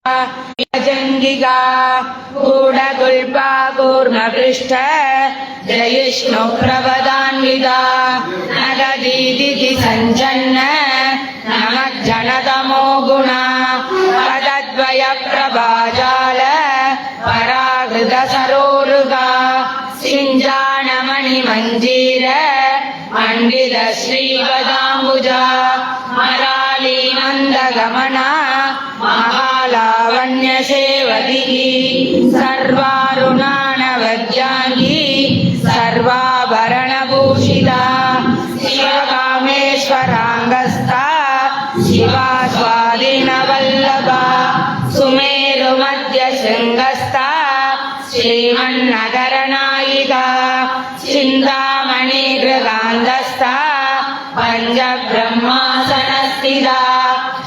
जंगिगा गूढ़गुल्पा कूर्मपृष्ठ जयिष्णु प्रवदान्विता नगदीदिति संजन्न नमज्जनतमो गुणा पदद्वय प्रभाजाल पराहृत सरोरुगा सिञ्जानमणि मंजीर मंडित श्रीवदाम्बुजा मराली नंदगमना महालावण्य सेवती सर्वारुणानवज्जांगी सर्वाभरणभूषिता शिवकामेश्वरांगस्था शिवा स्वाधीनवल्लभा सुमेरुमध्य शृंगस्था श्रीमन्नगरनायिका चिन्तामणि गृगान्धस्था पञ्चब्रह्मासनस्थिता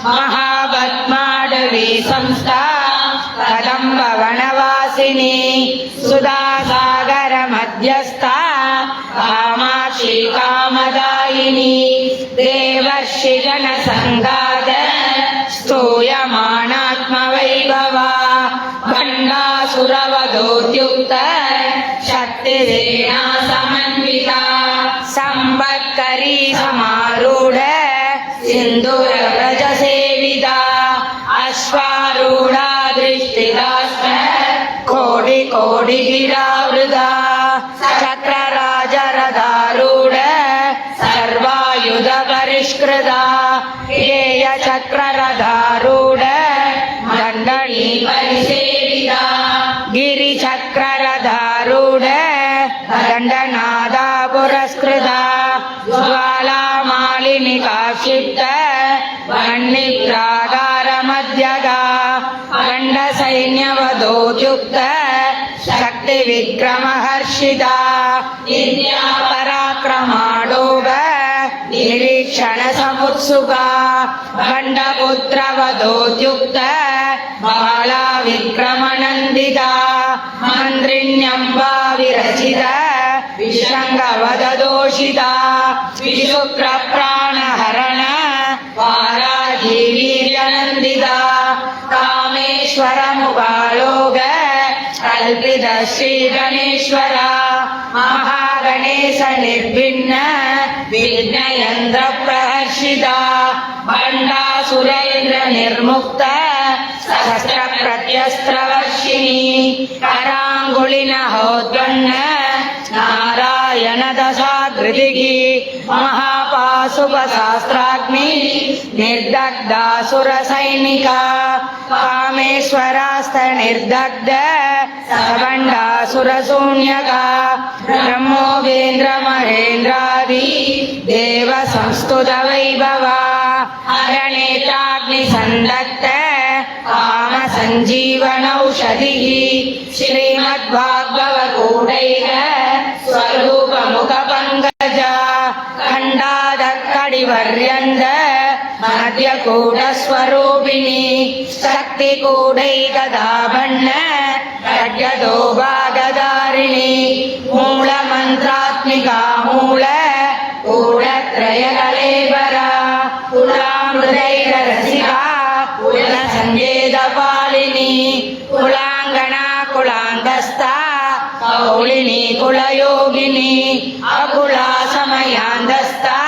महापद्माडवी संस्था कदम्बवनवासिनी सुधासागर मध्यस्था कामाक्षी कामदायिनी देवर्षिगण संगाद स्तूयमानात्मवैभवा भण्डासुरवधोद्युक्त शक्तिवीणा समन्विता संवत्करी समारूढ सिन्दूर व्रज सेविता अश्वारूढा दृष्टिदास्त्र कोटि कोटि गिरावृता चक्रराजरथारूढ सर्वायुध परिष्कृता हेय चक्ररथारूढ दण्डनी परिसेविता गिरिचक्ररथारूढ दण्डनादा पुरस्कृता ज्वालामालिनी काक्षिप्त वह्निप्राकार मध्यगा खण्ड सैन्यवधोद्युक्त शक्ति विक्रम हर्षिता पराक्रमाडोग निरीक्षण समुत्सुका खण्डपुत्र वधोद्युक्त बाला विक्रमनन्दिता मन्त्रिण्यम्बा विरचिता विशङ्गवददोषिता विशुक्र प्राणहरण वाराही वीर्यनन्दिता कामेश्वरमुपालोक कल्पित श्रीगणेश्वर महागणेश निर्भिन्न विघ्नयन्त्र प्रहर्षिता भण्डासुरेन्द्र निर्मुक्त शस्त्र प्रत्यस्त्रवर्षिणी कराङ्गुलिनहोद्वन्न नारायण दशाकृतिकी महापाशुपशास्त्राग्नि निर्दग्धासुर सैनिका कामेश्वरास्त निर्दग्ध सबण्डासुर शून्यका ब्रह्मोपेन्द्र महेन्द्रादि देव संस्तुत वैभवा हरनेत्राग्नि संदत्त काम संजीवनौषधिः श्रीमद्भागवतकूटैक स्वरूप मुख पंकजा खंडादक्कडिवर्यन्द मध्यकूट स्वरूपिणी शक्ति कूटैकदाभण्ण खड्गदो भागधारिणी मूल मंत्रात्मिका मूल कूटत्रय कलेबरा कुलामृदैररसिका कुल संगेद पालिनी कुलांगना कुलांगस्था कौलिनी कुलयोगिनी अकुला समयांधस्था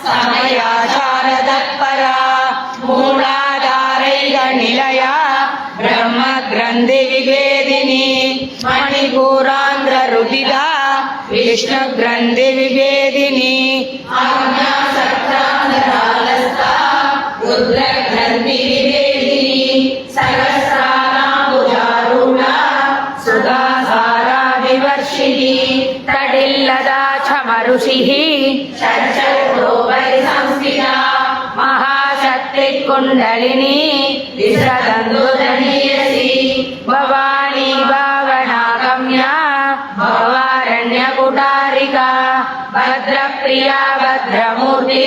समयाचार तत्परा मूलाधारैक निलया ब्रह्म ग्रंथि विभेदिनी मणिपुरांध्र रुदिता विष्णु ग्रंथि विभेदिनी आज्ञा सत्रांध्रालस्था रुद्र ग्रंथि विभेदिनी सहस्रानाम्बुजारूढा सुधासारादिवर्षिणी तडिल्लदा चमरुषिः षट्चक्रो परिसंस्थिता महाशक्ति कुंडलिनी विसदन्दुरनीयसी भवानी भावनागम्या भवारण्यकुटारिका भद्रप्रिया भद्रमूर्ति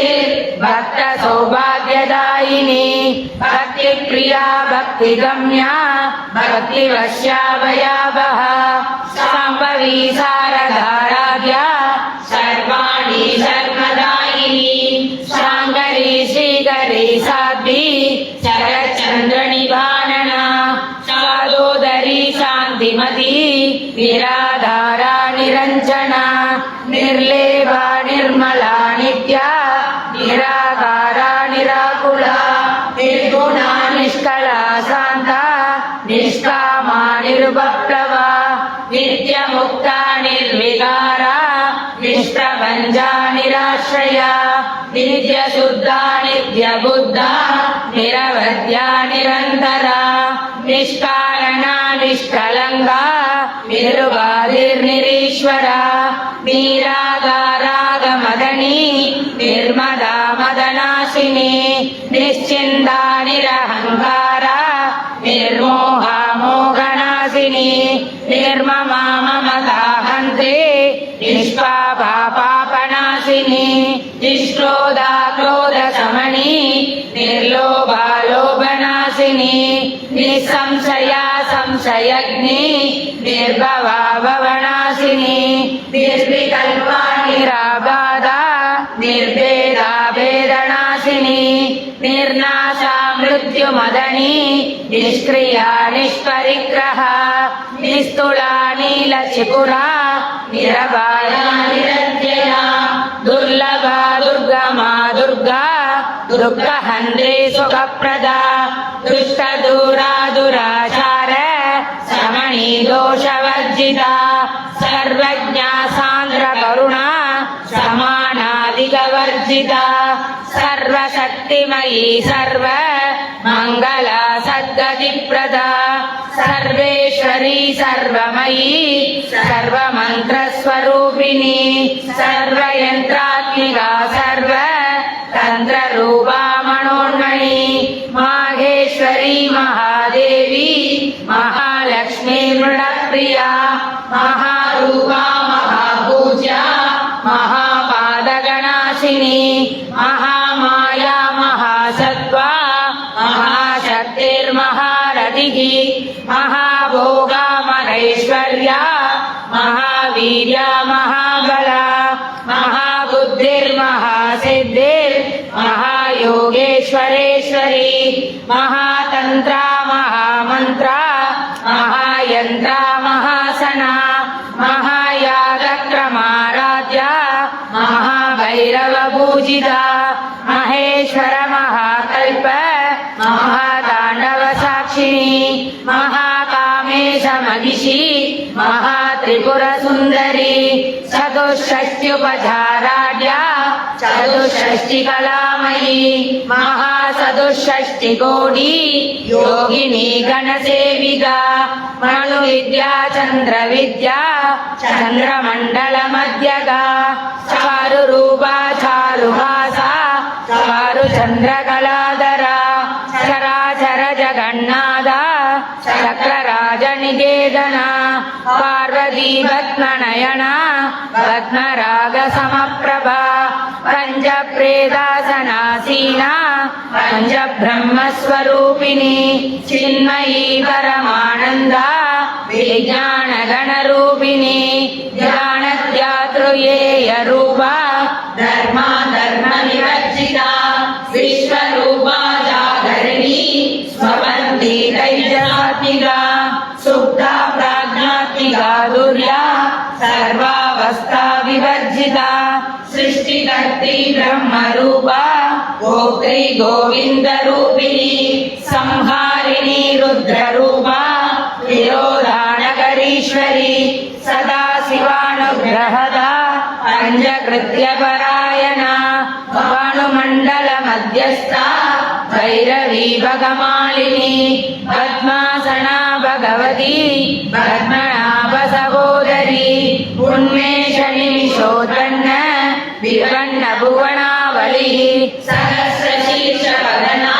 भक्त सौभाग्यदायिनी भक्तिप्रिया भक्तिगम्या भक्तिवश्या भयावहा शाम्भवी शारदाराध्या सर्वाणि सर्वदायिनी शाङ्करी श्रीकरी साध्वी शरच्चन्द्र निभानना श्रीमती निराधारा निरञ्जना निर्लेपा निर्मला नित्या निराकारा निराकुला निर्गुणा निष्कला शान्ता निष्कामा निरुपप्लवा नित्यमुक्ता निर्विकारा निष्प्रपञ्चा निराश्रया नित्यशुद्धा नित्यबुद्धा निरवध्या निरन्तरा निष्कारणा निष्कलङ्का निर्वादिर्निरीश्वरा निरागारागमदनी निर्मदा मदनाशिनी निश्चिन्ता निरहङ्कारा निर्मोहा मोहनाशिनी निर्ममा ममताहन्ते निष्पापा पापनाशिनी निष्क्रोधा क्रोधशमनी निर्लोभा लोभनाशिनी निःसंशया संशयग्नि निर्भवा भवनाशिनी निर्विकल्पा निराबाधा निर्भेदा भेदनाशिनी निर्नाशा मृत्युमदनी निष्क्रिया निष्परिग्रहा निस्तुला नीलचिकुरा निरबाया निरत्यया दुर्लभा दुर्गमा दुर्गा दुःखहन्त्री सुखप्रदा दुष्टदूरा दुराचार शमनी दोषवर्जिता सर्वज्ञा सान्द्रकरुणा समानादिकवर्जिता सर्वशक्तिमयी सर्व मङ्गला सद्गतिप्रदा सर्वेश्वरी सर्वमयी सर्वमन्त्रस्वरूपिणी सर्वयन्त्रात्मिका सर्व तन्त्ररूपा मनोन्मणि माहेश्वरी महादेवी महालक्ष्मी मृडप्रिया महारूपा महापूज्या महापादगणाशिनी महामाया महासत्त्वा महाशक्तिर्महारथिः महाभोगा महेश्वर्या महावीर्या महाबला महाबुद्धिर्महासिद्धिर् महायोगेश्वरेश्वरी महातन्त्रा महामन्त्रा महायन्त्रा महासना महायागक्रमाराध्या महाभैरवपूजिता महेश्वर महाकल्प महाताण्डवसाक्षिणी महाकामेश महिषी महात्रिपुरसुन्दरी चतुष्षष्ट्युपचाराढ्या चतुष्षष्टिकलामयी महाचतुष्षष्टिकोटी योगिनी गणसेविका मनुविद्या चन्द्रविद्या चन्द्रमण्डलमध्यगा चारुरूपा चारुहासा चारुचन्द्रकलाधरा चराचर जगन्नाथा चक्रराजनिकेतना पार्वती पद्मनयना पद्मरागसमप्रभा पञ्चप्रेतासनासीना पञ्चब्रह्मस्वरूपिणी चिन्मयी परमानन्दा विज्ञानगणरूपिणी ज्ञानध्यातृयेयरूपा धर्मा धर्मनिवर्जिता विश्वरूपा जागरिणी स्वपन्थी तैजसात्मिका सुप्ता प्राज्ञात्मिका दुर्या सर्वावस्था विवर्जिता सृष्टिकर्त्री ब्रह्मरूपा भोक्त्री गोविन्दरूपिणी संहारिणी रुद्ररूपा तिरोधानकरीश्वरी सदा शिवानुग्रहदा पञ्चकृत्यपरायणा भानुमण्डलमध्यस्था भैरवी भगमालिनी पद्मासना भगवती पद्मनाभ सहोदरी उन्मेषनिमिषोत्पन्न विपन्न भुवनावलिः सहस्रशीर्षवदना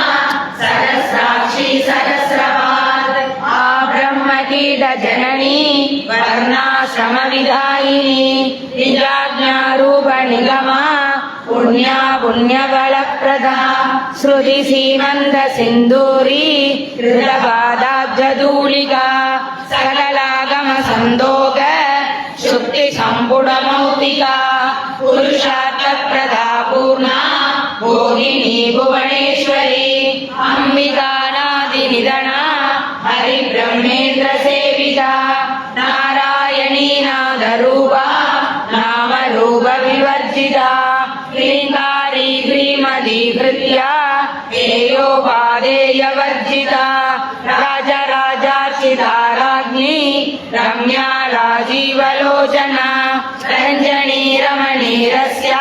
सहस्राक्षी सहस्रपाद आब्रह्मकीटजननी वर्णाश्रमविधायिनी निजाज्ञारूपनिगमा पुण्या पुण्यबलप्रदा श्रुतिसीमन्तसिन्दूरी कृतपादाब्जधूलिका सकलागमसन्दोक शुक्तिसम्पुटमौक्तिका पुरुषार्थप्रदा पूर्णा भोगिनी भुवनेश्वरी अम्बिकानादिनिधना हरिब्रह्मेन्द्रसेविता रञ्जनी रमणीरस्य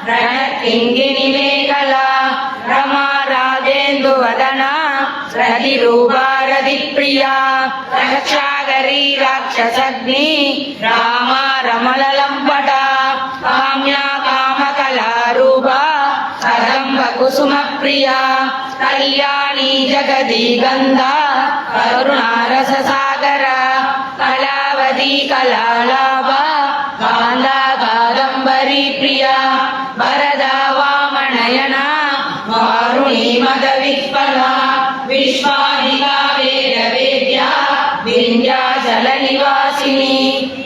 रणकिङ्गिनी मेखला रमा राजेन्दुवदना रतिरूपा रतिप्रिया रक्षाकरी राक्षसग्नि रामा रमललम्पटा काम्या कामकलारूपा कदम्बकुसुमप्रिया कल्याणी जगदी गन्धा करुणारससागरा कलावती कलालाभा कान्दा कादम्बरी प्रिया वरदा वामनयना वारुणी मदविह्वला विश्वादिका वेदवेद्या विन्ध्याचलनिवासिनी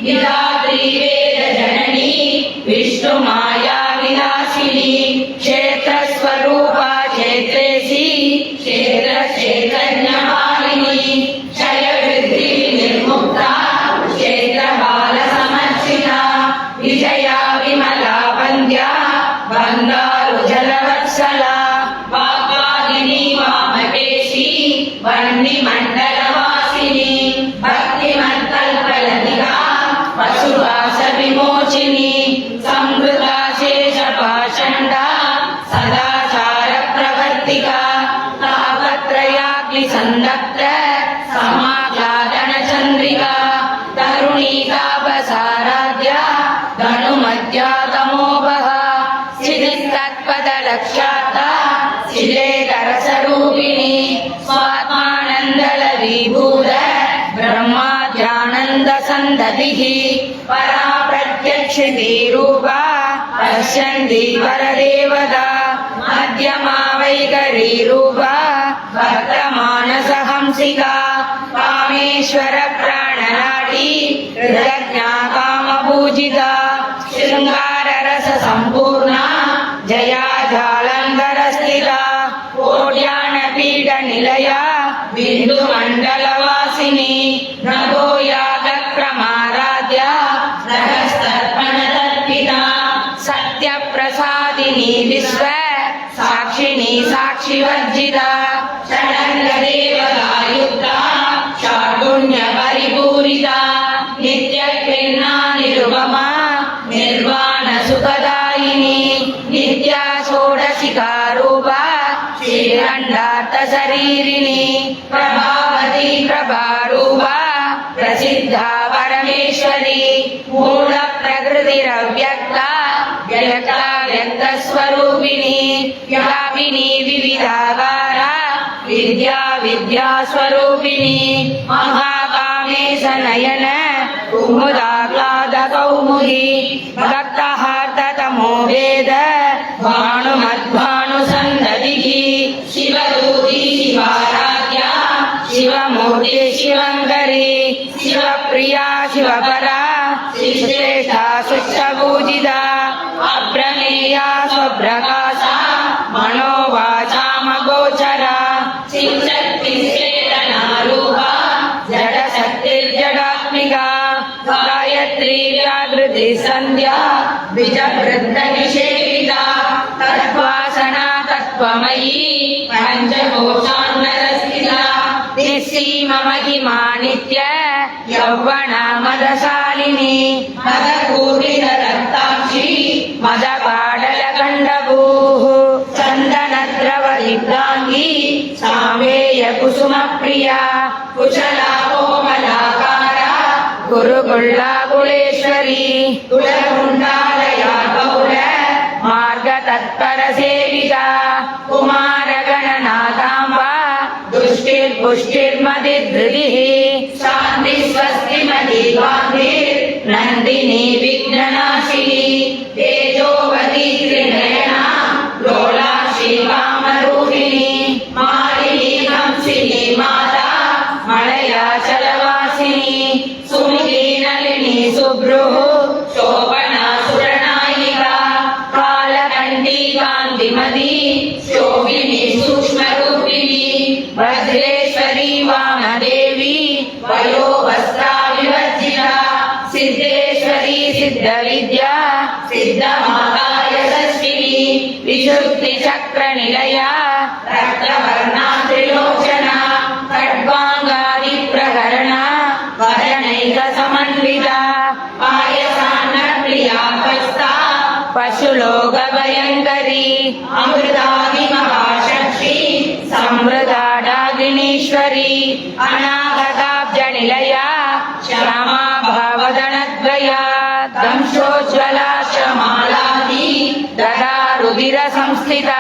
विधात्री वेदजननी विष्णुमाया विलासिनी क्षेत्रस्वरूपा क्षेत्रेशी क्षेत्रचैतन्यमालिनी क्षयवृद्धि निर्मुक्ता क्षेत्रबालसमर्चिता विजया विमला वन्द्या बन्धारुजलवत्सला वाग्वादिनी वामकेशी वह्निमण्डलवासिनी भक्तिमत्कल्पलतिका पशुपाशविमोचिनी संवृता शेषपाषण्डा सदाचारप्रवर्तिका तापत्रयाग्निसन्दग्ध समाह्लादनचन्द्रिका तरुणी तापसाराध्या धनुमध्या तमोभः सिद्धिस्तत्पदलक्ष्याता शिलेकरसरूपिणी स्वात्मानन्दलवीभूत ब्रह्माद्यानन्दसन्दतिः परा प्रत्यक्षितीरूपा पश्यन्ती परदेवता मध्यमा वैखरीरूपा भक्तमानसहंसिका कामेश्वर प्राणनाटी कृतज्ञा कामपूजिता शृङ्गाररससम्पूर्णा जया जालन्धरस्थिता कोट्यानपीठनिलया बिन्दुमण्डलवासिनी नभो यागक्रमाराध्या रहस्तर्पणतर्पिता सत्यप्रसादिनी विश्व साक्षिणी साक्षिवर्जिता षडङ्गदेवतायुक्ता षाड्गुण्यपरिपूरिता नित्यक्रीर्णा निरुपमा निर्वाणसुखदायिनी नित्या षोडशिकारूपा श्रीखण्डार्थशरीरिणी प्रभावती प्रभारूपा प्रसिद्धा परमेश्वरी मूलप्रकृतिरव्यक्ता व्यक्ता व्यक्तस्वरूपिणी व्यापिनी विविधाकारा विद्या विद्यास्वरूपिणी महाकामेशनयन कुमुदाह्लादकौमुदी भक्तहार्दतमो वेद भानुमद्भानुसन्दतिः शिवदूती शिवाराध्या शिवमूर्ति शिवङ्करी शिवप्रिया शिवपरा श्रेष्ठा सुष्ठपूजिता अप्रमेया स्वप्रकाशा मनोवाचामगोचरा शिवशक्तिश्चेतनारूपा जडशक्तिर्जडात्मिका गायत्री व्याकृति सन्ध्या द्विजवृद्धनिषेविता तद्वासना तत्त्वमयी पञ्चकोशान्नरस्थिता निःसीममहिमा नित्य यौवना मदशालिनी मदपूर्णितरक्ताक्षी मदपाडलगण्डभूः चन्दनद्रवदिग्धाङ्गी सामेयकुसुमप्रिया कुशला कोमलाकारा गुरुकुल्लाकुलेश्वरी तुलकुण्डालया गौर मार्गतत्परसेविता कुमारगणनाथाम्बा दुष्टिर्पुष्टिर्मतिधृतिः शान्ति स्वस्तिमती गान्धिर्नन्दिनी विघ्ननाशिनी तेजोवती त्रिनयना लोलाक्षी कामरूपिणी मालिनी हंसिनी माता मलयाचलवासिनी सुमिती नलिनी सुभ्रुः शोभना सुरनायिका कालकण्ठी कान्तिमती शोभिनी सूक्ष्मरूपिणी भद्रेश्वरी वामदेवी वयोवस्त्रा विवर्जिता सिद्धेश्वरी सिद्धविद्या सिद्धमाता यशस्विनी विशुद्धिचक्रनिलया रक्तवर्णा त्रिलोचना खड्गाङ्गादिप्रकरणा वदनैकसमन्विता पायसान्नप्रिया అమృతాది మహాశక్తి సంవృతాడాగినీశ్వరి అనాగతాబ్జ నిలయ శ్యామా భావదనద్వయ దంశోజ్వల మాలాది దదా రుధిర సంస్థిత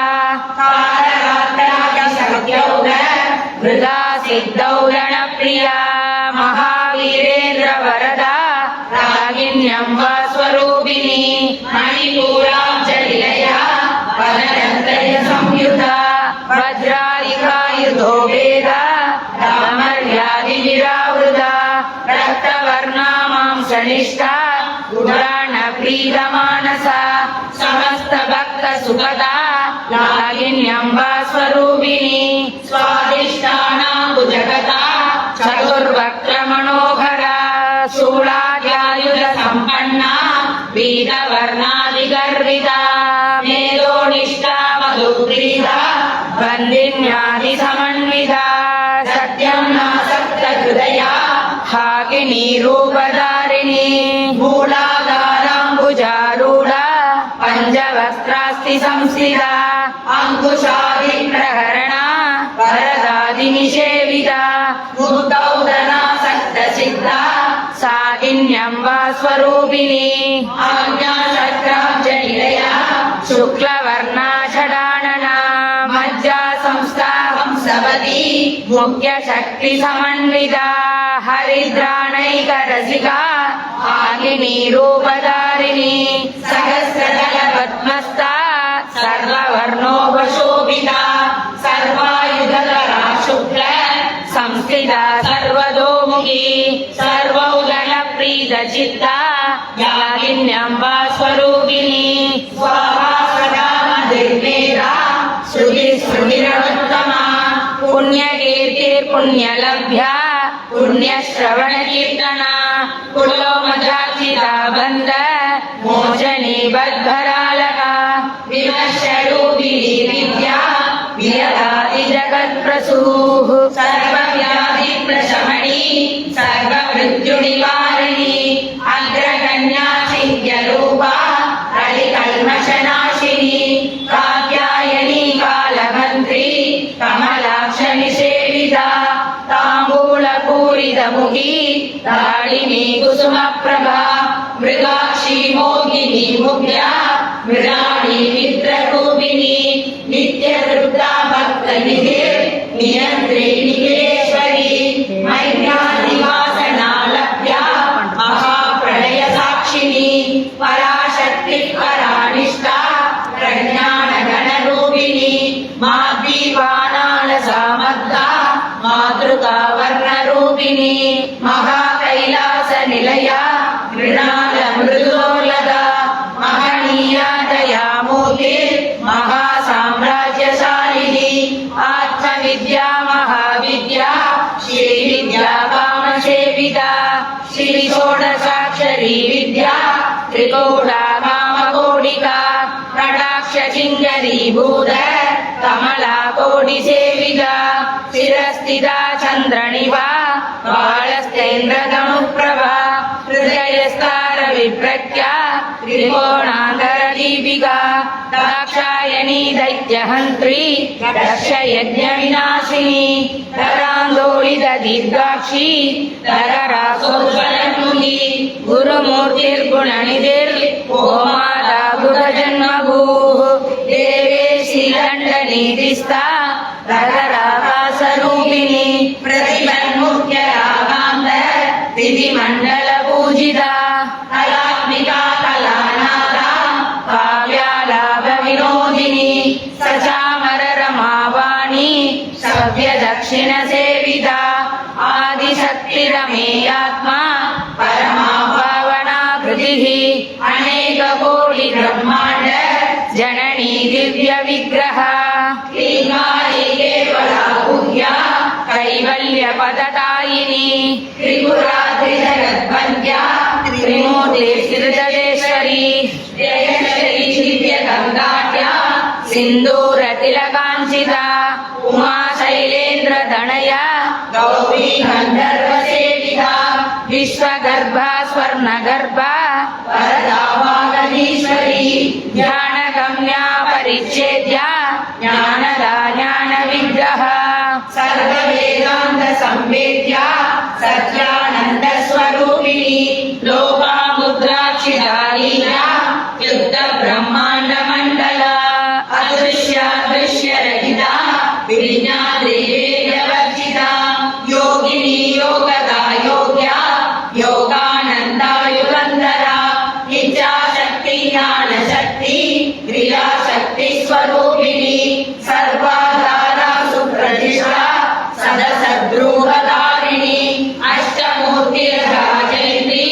కారరాత్రాది సంఖ్యౌగ వృధా సిద్ధౌరణ ప్రియా మహావీరేంద్ర వరద రాగిణ్యంబ స్వరూపిణి మణిపూరాబ్జ నిలయ వదనంతయ సంయుత వజ్రాదికాయుధో వేద రామర్యాది విరావృత రక్తవర్ణా మాంసనిష్ట పురాణ ప్రీత మానస సమస్త భక్త సుఖద లాగిన్యంబ స్వరూపిణి స్వాదిష్టానాంబు జగత చతుర్వక్ర మనోహర శూలాద్యాయుధ సంపన్న వీరవర్ణాది గర్విత మేధోనిష్ట మధుప్రీత వందిన్యాది సమన్విత సత్యం నాసక్త హృదయ హాకిని రూపధారిణి మూలాధారాంబుజారూఢ పంచవస్త్రాస్తి సంస్థిత అంకుశాది ప్రహరణ వరదాది నిషేవిత ముక్తౌదనాసక్త సిద్ధ సాగిన్యంబ స్వరూపిణి ఆజ్ఞాచక్రాబ్జ నిలయ శుక్లవర్ణ షడానన మజ్జా సంస్థా హంసవతి ముఖ్య శక్తి సమన్విత హరిద్రాణైక రసిక ఆగిని రూపధారిణి సహస్రదళ పద్మస్థ సర్వవర్ణోపశోభిత సర్వాయుధరా శుక్ల సంస్థిత సర్వతోముఖి సర్వౌదళ ప్రీత చిత్త యాగిన్యంబ స్వరూపిణి స్వాహా సదా మధిర్వేద శృతి స్మృతిరవత్తమా పుణ్యకీర్తిర్పుణ్యలభ్య పుణ్యశ్రవణ కీర్తన కులోమజాచిత బంధ మోచని బద్ధరాలక విమర్శరూపిణి విద్యా వియదాది జగత్ప్రసూః సర్వవ్యాధి ప్రశమని సర్వమృత్యునివారిణి అగ్రగణ్యా చింత్య రూపా కలికల్మషనాశిని కాత్యాయని కాలభంత్రి కమలాక్ష నిషేవిత తాంబూల పూరితముఖి తాళిని కుసుమ ప్రభా మృగాక్షి మోగిని ముఖ్య మృగాణి మిత్రరూపిణి నిత్యతృప్తా భక్త నిధి నియంత్రి నిఖిలేశ్వరి మైత్రాదివాసనాలభ్య మహాప్రళయ సాక్షిని పరాశక్తి పరానిష్ట ప్రజ్ఞాన గణ రూపిణి మాద్వీపానాల సామర్థ మాతృకా వర్ణ రూపిణి మహాకైలాస నిలయ మృణాల మృదులోలద మహనీయ దయామూర్తి మహాసామ్రాజ్యశాలిని ఆత్మవిద్యా మహావిద్యా శ్రీ విద్యా కామసేవిత శ్రీ షోడశాక్షరీ విద్యా త్రికోడా కామకోడిక కటాక్ష చింగరీభూత కమలా కోడి సేవిత శిరస్థిత చంద్రనివా బాళస్తేంద్రధనుప్రభా హృదయస్తార విప్రఖ్య త్రికోణాంతర దీపికా దాక్షాయణీ దైత్యహంత్రి దక్ష యజ్ఞ వినాశిని తరాందోళిత దీర్ఘాక్షి తరరాసోజ్వలముని గురుమూర్తిర్గుణనిధిర్ ఓ మాతా గుణ జన్మభూః దేవేశి దండ నీతిస్థా తదరాకాశరూపిణి ప్రతిమన్ముఖ్య రాగాంత విధి మండల పూజిత కళాత్మికా కళానాథ కావ్యాలాభ వినోదిని సచామర రమావాణి సవ్య దక్షిణ సేవిత ఆదిశక్తిరమేయాత్మ పరమా భావనాకృతి అనేక కోటి బ్రహ్మాండ జననీ దివ్య విగ్రహ శ్రీకాళీ కేవలా గుహ్య కైవల్య పదతాయిని త్రిపురాత్రి జగద్వంద్య త్రిమూర్తి శ్రీదేశ్వరి జయశ్రీ దివ్య గంగాట్య సింధూర తిలకాంచిత ఉమా శైలేంద్ర దణయ గౌరీ గంధర్వ సేవిత విశ్వగర్భ స్వర్ణగర్భ వరదావాగనీశ్వరి జ్ఞానగమ్య పరిచ్ఛేద్య సత్యానంద స్వరూపిణి లోపాముద్రాక్షిదాలీలా యుద్ధ బ్రహ్మాండ మండల అదృశ్య దృశ్య రహిత విజ్ఞాద్రివేగవర్జిత యోగిని యోగదా యోగ్య యోగానంద యుగంధర ఇచ్ఛాశక్తి జ్ఞానశక్తి క్రియాశక్తి స్వరూపిణి సర్వాధార సుప్రతిష్ఠ సదసద్రూపధారిణి అష్టమూర్తిర్రాజైత్రి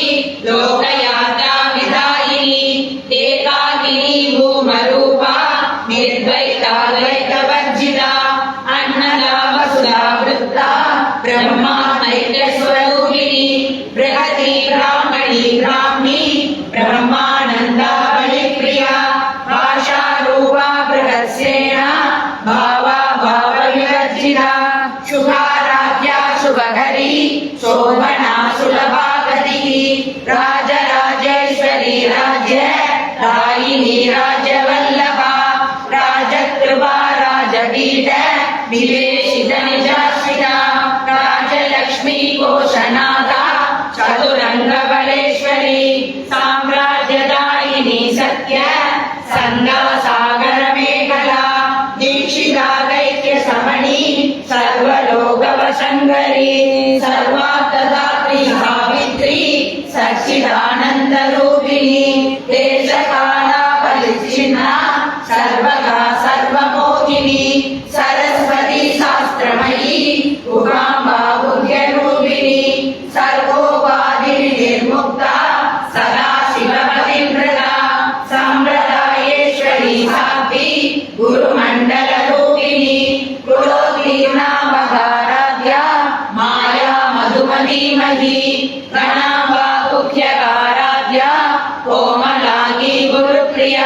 లోకయాత్రా విదాయిని ఏకాకిని భూమరూప నిర్ద్వైతాద్వైతవర్జిత అన్నదా వసుధా వృత్త బ్రహ్మాత్మైక్య స్వరూపిణి బృహతి బ్రాహ్మణి బ్రాహ్మి బ్రహ్మానంద బలిప్రియ భాషారూప బృహత్సేన భావా భావ వివర్జిత శుభారాధ్య శుభహరి శోభనా సులభాగతి రాజరాజేశ్వరి రాజ్య రాయిని రాజవల్లభ రాజకృపా రాజపీఠ వివేశిత నిజాశ్రిత రాజలక్ష్మీ కోశనాథ చతురంగ బలేశ్వరి సామ్రాజ్యదాయిని సత్య సంగా సాగర మేఖలా దీక్షితా దైత్య సమణి సర్వలోక వశంకరి సర్వార్థదాత్రి సావిత్రి సచ్చిదానంద రూపిణి దేశకాల పరిచ్ఛిన్న సర్వగా సర్వమోహిని సరస్వతి శాస్త్రమయీ ఉమాంబా బుద్ధ్య రూపిణి సర్వోపాధి నిర్ముక్త సదాశివ పతివ్రత సంప్రదాయేశ్వరి సాధ్వి గురుమండల రూపిణి కులోత్తీర్ణ మహారాధ్య మాయా మధుమధీమహి గణాంబా ముఖ్యకారాధ్య కోమలాంగి గురుప్రియ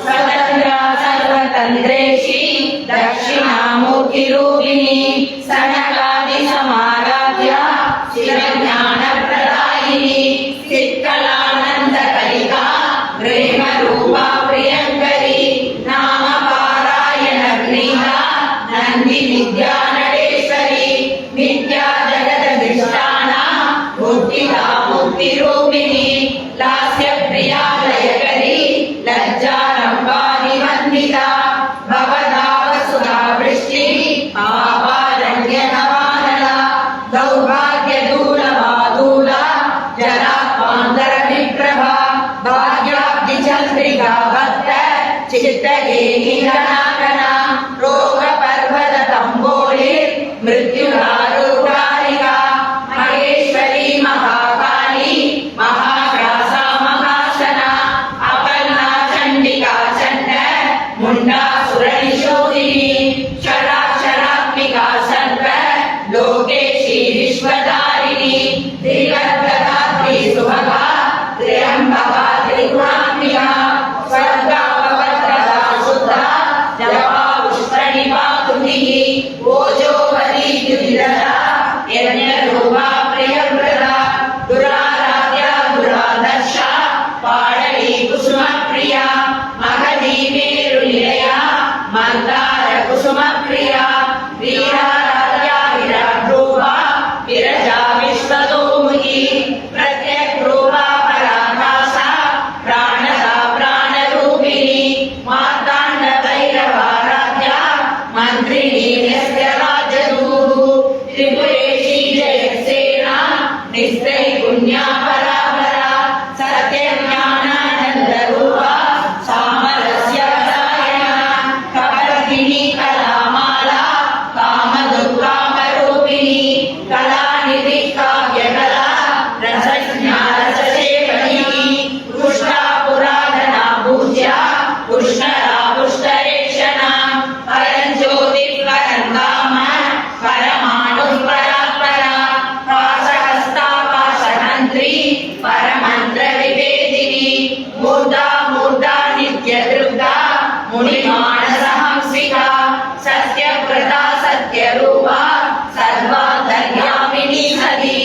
స్వతంత్ర సర్వతంత్రేషి దక్షిణామూర్తి రూపిణి సనకాది సమారాధ్య శివజ్ఞాన ప్రదాయిని చిత్కలానంద కలికా ప్రేమ రూపా ప్రియంకరి నామ పారాయణ గ్రీహ నంది విద్యా నడేశ్వరి విద్యా జగత దృష్టాన బుద్ధిగా ముక్తి రూపిణి లాస్య ప్రియా లయకరి లజ్జారంభాని వందిత భవదావ సుధా వృష్టి ఆపారణ్య నవానల దౌర్భాగ్య దూల వాదూల జరాపాంతర విప్రభ భాగ్యాబ్ది చంద్రికా భక్త చిత్తగేహి గణాగణ రోగ పర్వత తంబోళి మృత్యురారూఢారిక మహేశ్వరి మహాకాళి మహాగ్రాస మహాసన అపర్ణా చండికా చండ ముండాసుర నిశోధిని శరాక్షరాత్మికా సర్వ లోకేశి విశ్వధారిణి త్రిగర్భధాత్రి సుభగా త్ర్యంబకా త్రిగుణాత్మిక స్వర్గాపవర్తదా శుద్ధ జపా పుష్పనిపాతుని ఓజోవతి దురిదర యజ్ఞరూపా ప్రియవ్రత దురారాధ్య దురాదర్శ పాడలి కుసుమ ప్రియ మహదీ మేరు నిలయ మందార కుసుమ ప్రియ వీరారాధ్య విరాట్ రూపా విరజా విశ్వతోముఖి ప్రత్యక్ రూపా పరాకాశ ప్రాణదా ప్రాణరూపిణి మార్తాండ భైరవారాధ్య మంత్రిణి యస్య రాజదూః త్రిపురేషి జయసేన నిస్త్రైగుణ్యా పరాపర సత్యజ్ఞానానంద రూపా సామరస్య పరాయణ కపర్దిని కళామాలా కామదుఃఖామరూపిణి కళానిధి కావ్యకళా రసజ్ఞా రససేవని పుష్టా పురాధనా పూజ్య పుష్కరా పుష్కరేషణ పరంజ్యోతి పరంధామ పరమాణు పరాత్పర పాశహస్తా పాశహంత్రి పరమంత్ర వివేదిని మూర్ధా మూర్ధా నిత్య దుర్గా మునిమానసహంసిక సత్యవ్రత సత్యరూపా సర్వాంతర్యామిని సతి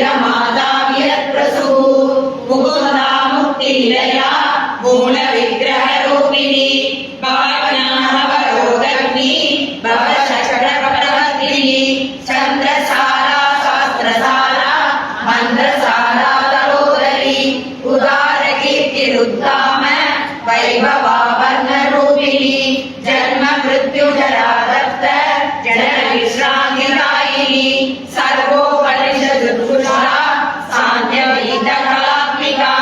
वीरमाता विरप्रसू मुकुन्दा मुक्तिनिलया मूलविग्रहरूपिणी भवज्ञानवरोधग्नि भवशक्रप्रवर्तिनी चन्द्रसारा शास्त्रसारा मन्त्रसारा तरोदरी उदारकीर्तिरुत्ताम वैभवावर्णरूपिणी जन्म मृत्युजरा दत्त जनन विश्रान्तिदायिनी सर्वोपनिषदुत्कृष्टा सान्ध्यवेदकलात्मिका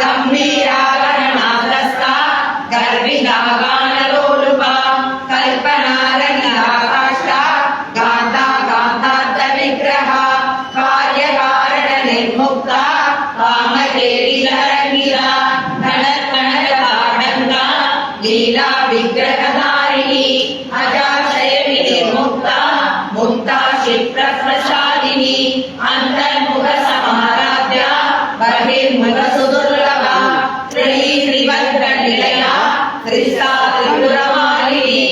गम्भीरा गणनादस्ता गर्विदा गानलोलुपा कल्पनारङ्गिता काष्ठा गान्धा गान्धार्थविग्रहा कार्यकारणनिर्मुक्ता कामकेलिलरङ्गिला गणकणकताडङ्गा लीला विग्रहधारिणी अजाशयविनिर्मुक्ता मुक्ता क्षिप्रप्रसादिनी अन्तर्मुखसमाराध्या बहिर्मुखसुदुर्लभा त्रिवर्गनिलया त्रिस्ता त्रिपुरमालिनी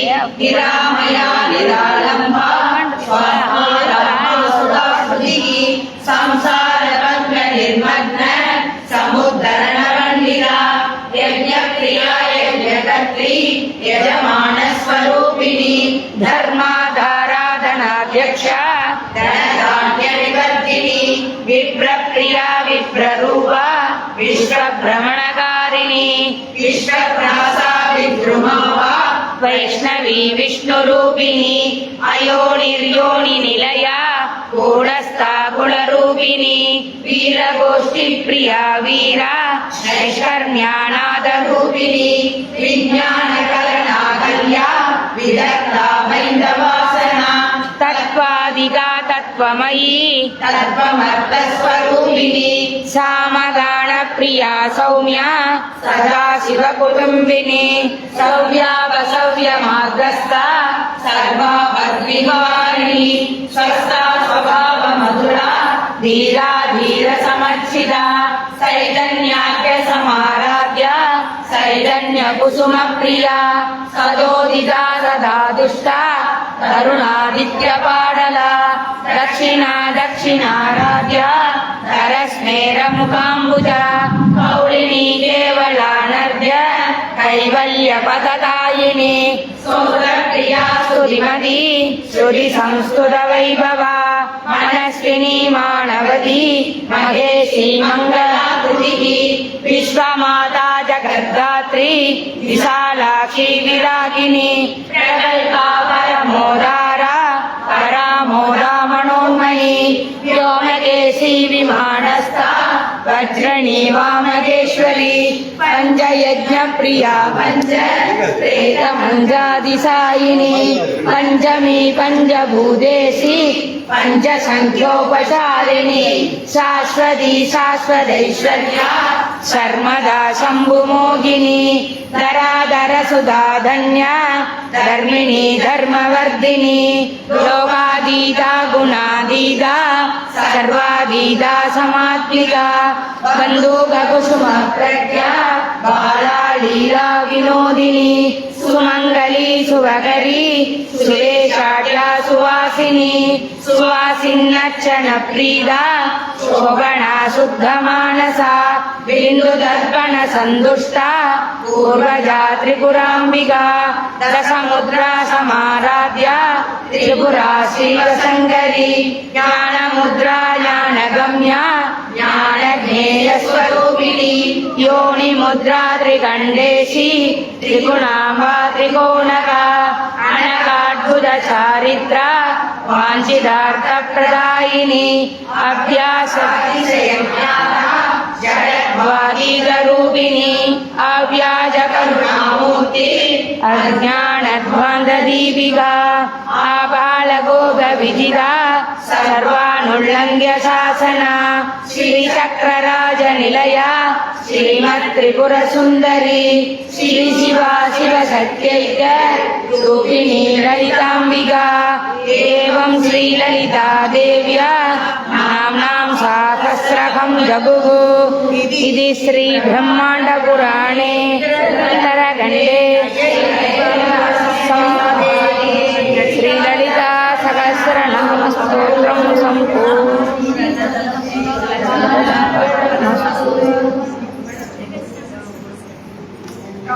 निरामया निरालम्बा स्वात्मारात्मासुधास्तुतिः संसारपङ्कनिर्मग्न समुद्धरणमण्डिला यज्ञप्रिया यज्ञकर्त्री यजमानस्वरूपिणी ధర్మాధారాధనాధ్యక్ష धनधान्यविवर्धिनी విప్రప్రియా విప్రరూప విశ్వభ్రమణకారిణి विश्वप्रासा विद्रुमावा వైష్ణవీ విష్ణురూపిణి అయోనిర్యోని నిలయ కూఢస్థా కులరూపిణి వీరగోష్ఠి ప్రియా వీర నైష్కర్మ్యానాదరూపిణి विज्ञानकलनाकल्या विदग्धा बैन्दवासना తత్వాదిగా తత్వమయీ तत्त्वमर्थस्वरूपिणी సామగాన ప్రియా సౌమ్య సదాశివ కుటుంబిని సౌవ్యావసవ్య మార్గస్థ सर्वापद्विहारिणी स्वस्था स्वभावमधुरा ధీరా ధీర సమర్చిత చైతన్యాఖ్య సమారాధ్య చైతన్య కుసుమ ప్రియ సదోదిత సదా దుష్ట కరుణాదిత్య పాడల దక్షిణ దక్షిణారాధ్య ధరస్మేర ముఖాంబుజ కౌళిని కేవలానర్ధ్య కైవల్య పదదాయిని सोदरप्रिया స్తుతిమతి శ్రుతి సంస్కృత వైభవ మనస్విని మానవతి మహేషి మంగళాకృతి విశ్వమాతా జగద్ధాత్రి విశాలాక్షి విరాగిని ప్రగల్భా పరమోదారా పరామోదా మనోన్మయీ వ్యోమకేశీ విమానస్థ వజ్రణీ వామకేశ్వరి పంచయజ్ఞ ప్రియా పంచ ప్రేతమంజాదిసాయిని పంచమీ పంచభూదేశి పంచసంఖ్యోపచారిణి శాశ్వతీ శాశ్వతైశ్వర్యా శర్మదా శంభుమోగిని ధరాధర సుధాధన్య ధర్మిణి ధర్మవర్ధిని లోకాదీత గుణాదీత సర్వాదీత సమాత్మిక బంధూక కుసుమ ప్రజ్ఞా బాలా లీలా వినోదిని సుమంగళి శుభకరి సురేషాఢ్యా సువాసిని సువాసిన్నర్చన ప్రీద శోభణ శుద్ధ మానస బిందు దర్పణ సందుష్ట పూర్వజా త్రిపురాంబికా దశముద్రా సమారాధ్య త్రిపురా శ్రీవసంకరి జ్ఞానముద్రా జ్ఞానగమ్య జ్ఞానజ్ఞేయ స్వరూపిణి యోని ముద్రా త్రికండేశి త్రిగుణాంబా త్రికోణక అనకాద్భుత చారిత్ర వాంఛితార్థ ప్రదాయిని అభ్యాస జగద్వాగీతరూపిణి అవ్యాజ కరుణామూర్తి అజ్ఞానధ్వాంత దీపికా ఆపాలగోగ విజిత సర్వానుల్లంఘ్య శాసన శ్రీచక్రరాజ నిలయ శ్రీమత్ త్రిపుర సుందరి శ్రీ శివా శివ సత్యైక రూపిణి లలితాంబికా ఏవం శ్రీ లలితా దేవ్యా నామ్నాం సహస్రకం జగుః ఇది శ్రీ బ్రహ్మాండ పురాణే ఉత్తరఖండే